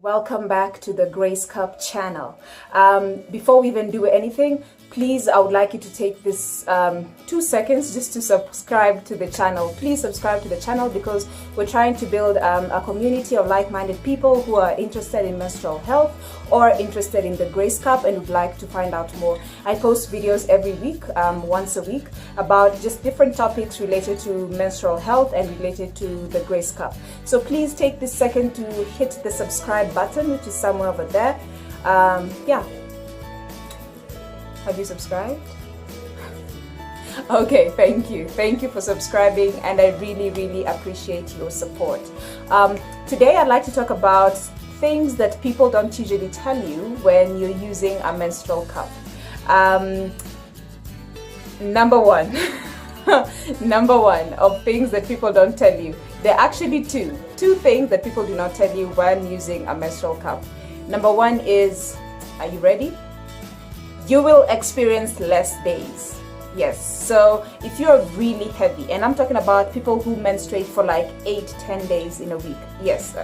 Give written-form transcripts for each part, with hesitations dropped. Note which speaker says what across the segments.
Speaker 1: Welcome back to the Grace Cup channel. Before we even do anything, please, I would like you to take this 2 seconds just to subscribe to the channel. Please subscribe to the channel because we're trying to build a community of like-minded people who are interested in menstrual health or interested in the Grace Cup and would like to find out more. I post videos every week, once a week, about just different topics related to menstrual health and related to the Grace Cup. So please take this second to hit the subscribe button, which is somewhere over there. Yeah. Have you subscribed? Okay, thank you. Thank you for subscribing, and I really appreciate your support. Today I'd like to talk about things that people don't usually tell you when you're using a menstrual cup. Number one of things that people don't tell you. There are actually two things that people do not tell you when using a menstrual cup. Number one is, are you ready? You will experience less days. Yes, so if you're really heavy, and I'm talking about people who menstruate for like 8-10 days in a week. Yes,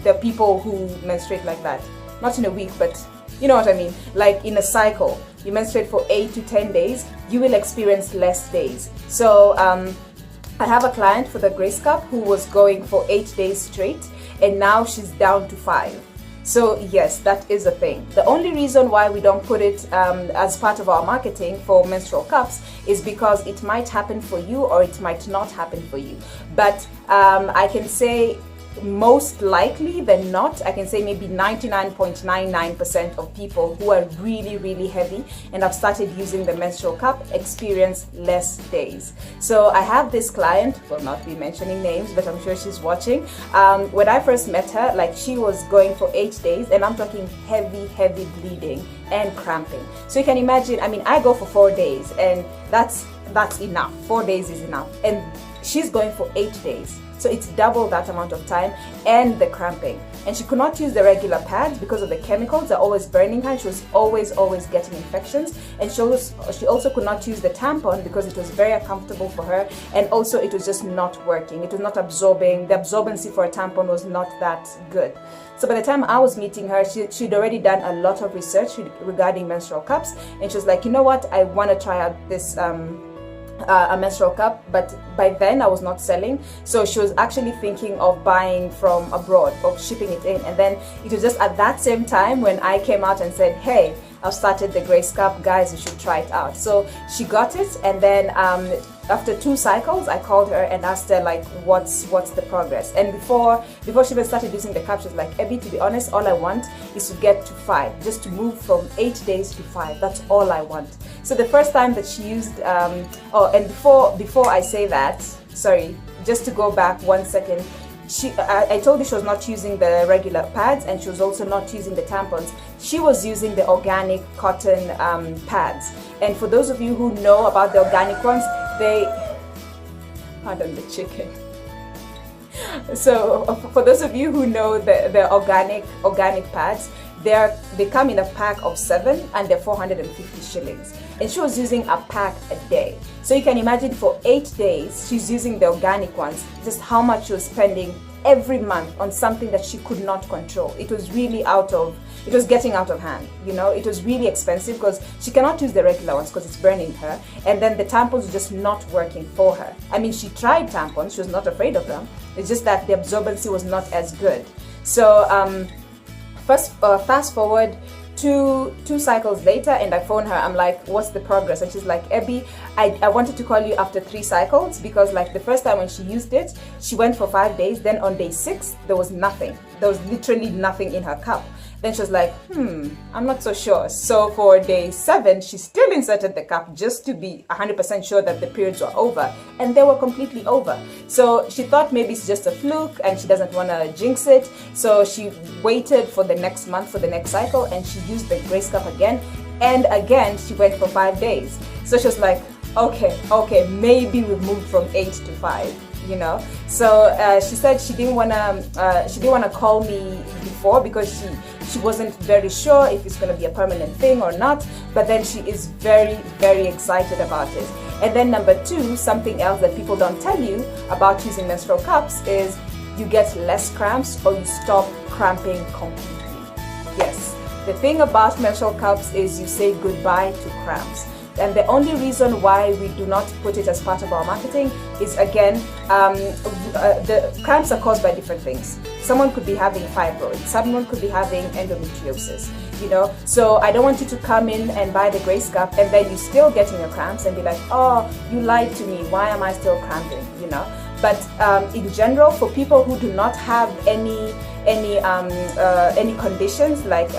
Speaker 1: the people who menstruate like that, not in a week, but you know what I mean, like in a cycle, you menstruate for 8 to 10 days, you will experience less days. So I have a client for the Grace Cup who was going for 8 days straight, and now she's down to 5. So yes, that is a thing. The only reason why we don't put it as part of our marketing for menstrual cups is because it might happen for you or it might not happen for you. But I can say most likely than not, I can say maybe 99.99% of people who are really heavy and have started using the menstrual cup experience less days. So I have this client, will not be mentioning names, but I'm sure she's watching. When I first met her, like, she was going for 8 days, and I'm talking heavy bleeding and cramping. So you can imagine, I mean, I go for 4 days, and that's enough. 4 days is enough, and she's going for 8 days. So it's double that amount of time, and the cramping. And she could not use the regular pads because of the chemicals are always burning her. She was always getting infections. And she also could not use the tampon because it was very uncomfortable for her. And also it was just not working. It was not absorbing. The absorbency for a tampon was not that good. So by the time I was meeting her, she'd already done a lot of research regarding menstrual cups. And she was like, you know what, I want to try out this a menstrual cup. But by then I was not selling, so she was actually thinking of buying from abroad, of shipping it in. And then it was just at that same time when I came out and said, hey, I've started the Grace Cup, guys, you should try it out. So she got it, and then after 2 cycles I called her and asked her, like, what's the progress. And before she even started using the cup, she was like, Abby, to be honest, all I want is to get to 5, just to move from 8 days to 5. That's all I want. So the first time that she used and before I say that, sorry, just to go back 1 second, I told you she was not using the regular pads, and she was also not using the tampons. She was using the organic cotton pads. And for those of you who know about the organic ones, pardon the chicken. So for those of you who know the organic pads, they come in a pack of 7, and they're 450 shillings. And she was using a pack a day. So you can imagine for 8 days, she's using the organic ones, just how much she was spending every month on something that she could not control. It was really it was getting out of hand, you know. It was really expensive because she cannot use the regular ones because it's burning her. And then the tampons were just not working for her. I mean, she tried tampons, she was not afraid of them. It's just that the absorbency was not as good. So fast forward two cycles later, and I phone her. I'm like, what's the progress? And she's like, Abby, I wanted to call you after 3 cycles because, like, the first time when she used it, she went for 5 days. Then on day 6, there was nothing. There was literally nothing in her cup. Then she was like, I'm not so sure. So for day 7, she still inserted the cup just to be 100% sure that the periods were over, and they were completely over. So she thought maybe it's just a fluke and she doesn't want to jinx it. So she waited for the next month, for the next cycle, and she used the Grace Cup again. And again, she went for 5 days. So she was like, okay, maybe we moved from 8 to 5. You know, so she said she didn't wanna call me before because she wasn't very sure if it's gonna be a permanent thing or not. But then she is very excited about it. And then number 2, something else that people don't tell you about using menstrual cups is you get less cramps or you stop cramping completely. Yes, the thing about menstrual cups is you say goodbye to cramps. And the only reason why we do not put it as part of our marketing is, again, the cramps are caused by different things. Someone could be having fibroids, someone could be having endometriosis, you know. So I don't want you to come in and buy the Grace cup and then you still getting your cramps and be like, oh, you lied to me, why am I still cramping, you know. But in general, for people who do not have any conditions like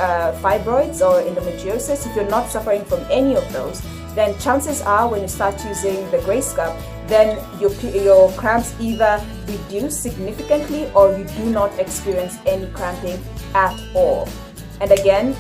Speaker 1: fibroids or endometriosis, if you're not suffering from any of those, then chances are when you start using the Grace cup, then your cramps either reduce significantly or you do not experience any cramping at all. And again,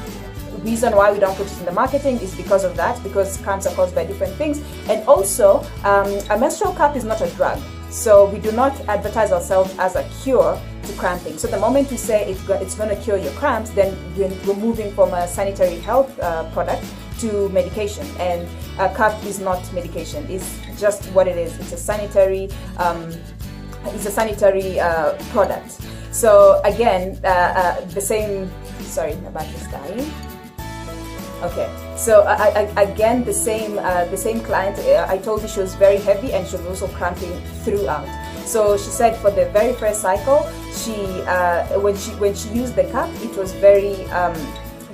Speaker 1: the reason why we don't put it in the marketing is because of that, because cramps are caused by different things. And also, a menstrual cup is not a drug. So we do not advertise ourselves as a cure to cramping. So the moment we say it's going to cure your cramps, then we're moving from a sanitary health product to medication. And a cup is not medication. It's just what it is. It's a sanitary product. So again, the same. Sorry, my battery's dying. Okay, so again, the same client, I told you she was very heavy and she was also cramping throughout. So she said for the very first cycle, when she used the cup, it was very,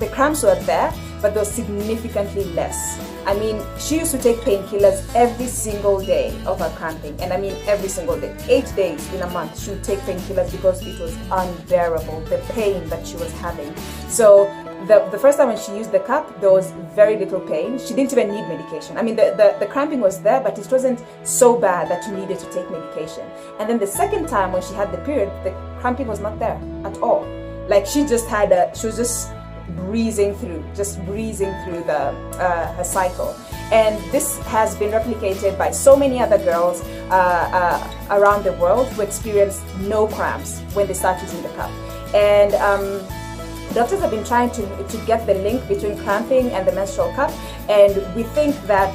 Speaker 1: the cramps were there, but they were significantly less. I mean, she used to take painkillers every single day of her cramping, and I mean every single day. 8 days in a month, she would take painkillers because it was unbearable, the pain that she was having. So the first time when she used the cup, there was very little pain. She didn't even need medication. I mean, the cramping was there, but it wasn't so bad that you needed to take medication. And then the second time when she had the period, the cramping was not there at all. Like she was just breezing through the her cycle. And this has been replicated by so many other girls around the world who experience no cramps when they start using the cup. And doctors have been trying to get the link between cramping and the menstrual cup, and we think that,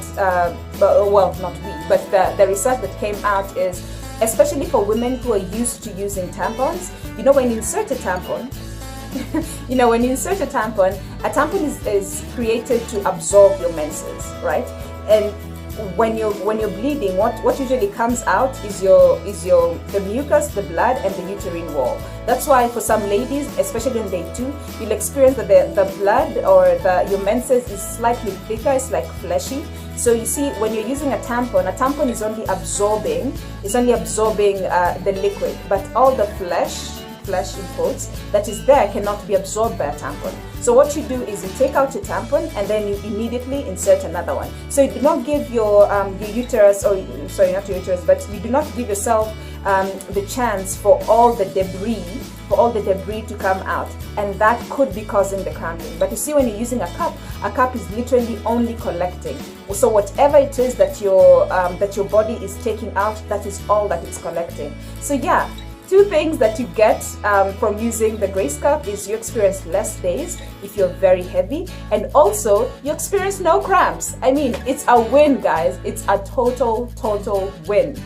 Speaker 1: well, not we, but the research that came out is, especially for women who are used to using tampons, you know, when you insert a tampon, when you insert a tampon is created to absorb your menses, right? And when you're bleeding, what usually comes out is the mucus, the blood, and the uterine wall. That's why for some ladies, especially on day 2, you'll experience that the blood or your menses is slightly thicker, it's like fleshy. So you see, when you're using a tampon is only absorbing the liquid, but all the flesh in quotes that is there cannot be absorbed by a tampon. So what you do is you take out your tampon and then you immediately insert another one. So you do not give your uterus, or sorry, not your uterus, but you do not give yourself the chance for all the debris to come out, and that could be causing the cramping. But you see, when you're using a cup is literally only collecting. So whatever it is that your body is taking out, that is all that it's collecting. So yeah, 2 things that you get from using the Grace cup is you experience less days if you're very heavy, and also you experience no cramps. I mean, it's a win, guys. It's a total win.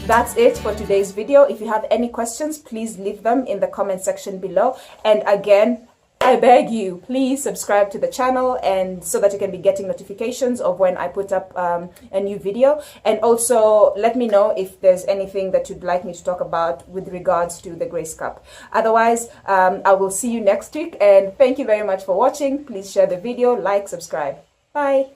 Speaker 1: That's it for today's video. If you have any questions, please leave them in the comment section below. And again, I beg you, please subscribe to the channel, and so that you can be getting notifications of when I put up a new video. And also let me know if there's anything that you'd like me to talk about with regards to the Grace cup. Otherwise, I will see you next week, and thank you very much for watching. Please share the video, like, subscribe. Bye.